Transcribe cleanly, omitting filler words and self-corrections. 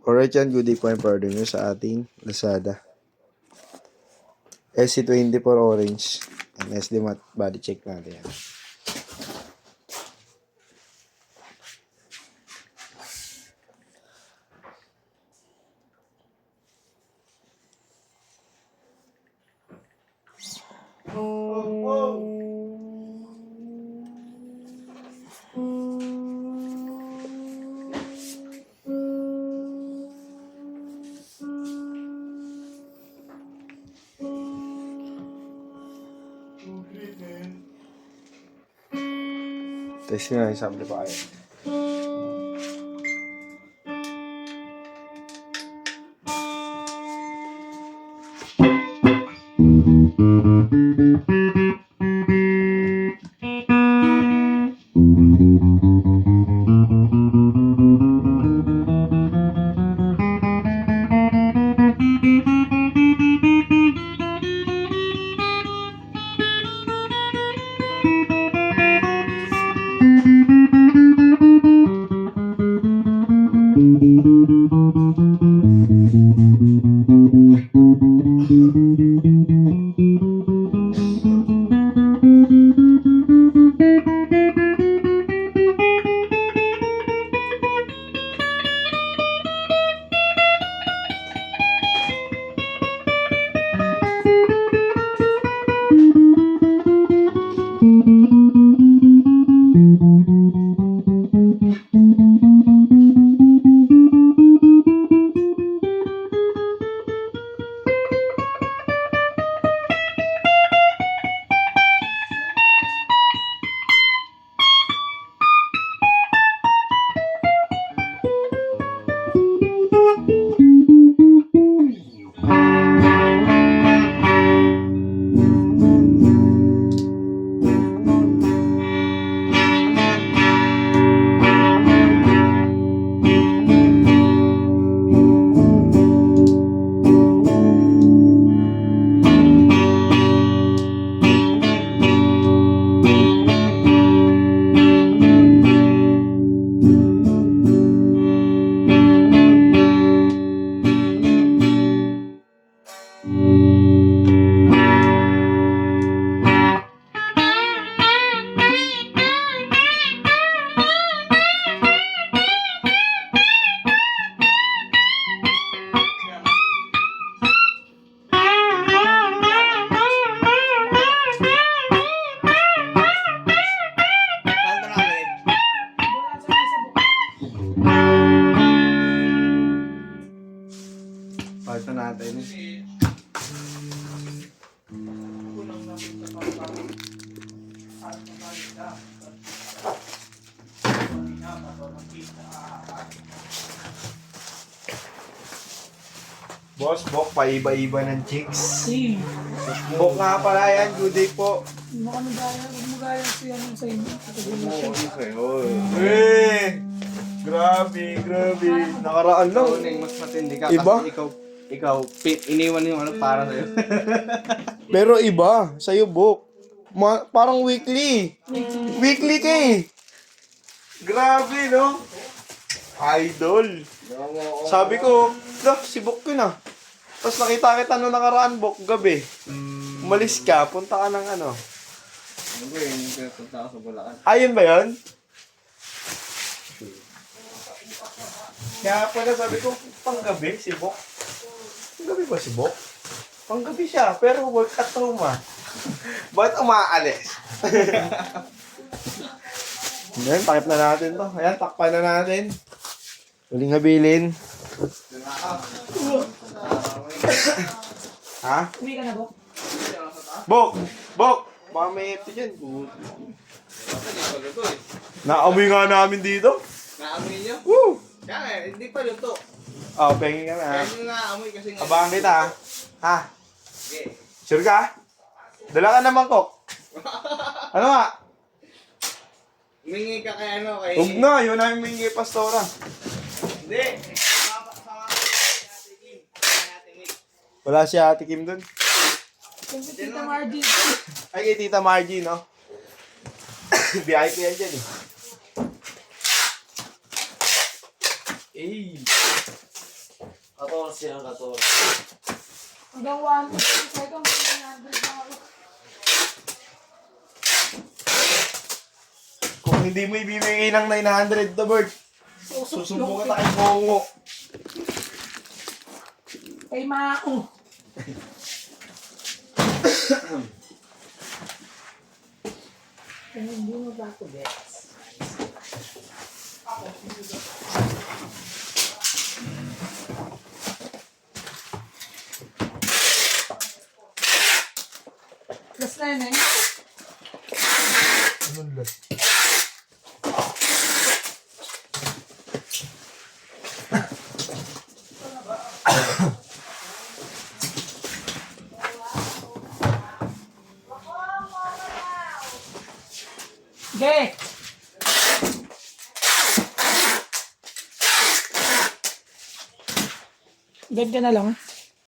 Alright yan, good day po yung order nyo sa ating Lazada. SC24 orange. And SD matte body check natin yan. Testing na isang amplifier. Parto natin. Boss, Bok, paiba-iba ng chicks. Bok nga pala yan, good day po. Huwag mo gaya siya ng sa inyo. Grabe. Nakaraan lang. Mas matindi ka Iba? kasi ikaw iniwan yung ano para sa'yo. Pero iba, sa'yo, Bok. Parang weekly. Weekly ka eh. Grabe, no? Idol. Sabi ko, si Bok yun ah. Tapos nakita kita nung nakaraan, Bok, gabi. Umalis ka, punta ka ng ano. Ano ba yun? Punta ako sa Bulacan. Ayun ba yun? Kaya pala sabi ko, panggabi si Bok. Panggabi ba si Bok? Panggabi siya, pero work at home ah. Bakit umaalis? Ayan, takip na natin to. Ayan, takpan na natin. Huling habilin. Ha? Uwi ka na, Bok? Bok! Bok! Baka may ito dyan. Naamoy nga namin dito. Naamoy nyo? Woo! Kaya hindi pa luto. Oh, pengin ka na. Kaya nyo naamoy kasi nga. Abangan kita ha. Ha? Okay. Sure ka? Dala ka naman, Kok. Ano nga? Humingi ka kay ano kay... Huwag na, yun namin may kay Pastora. Hindi. Sama kay Ate Kim. Kay Ate Kim. Wala si Ate Kim dun. Yung si Tita Margie. Ay, kay Tita Margie, no? VIP yan dyan eh. 14 ang 14. Hanggang 1 second, 100 na ako. Kung hindi mo ibibigay ng 900 to Bert, susubukan tayo mongo. Kay Mao. Hindi mo ba ako, Bets? Last na yun eh. Anong last? Okay. Ganyan na lang.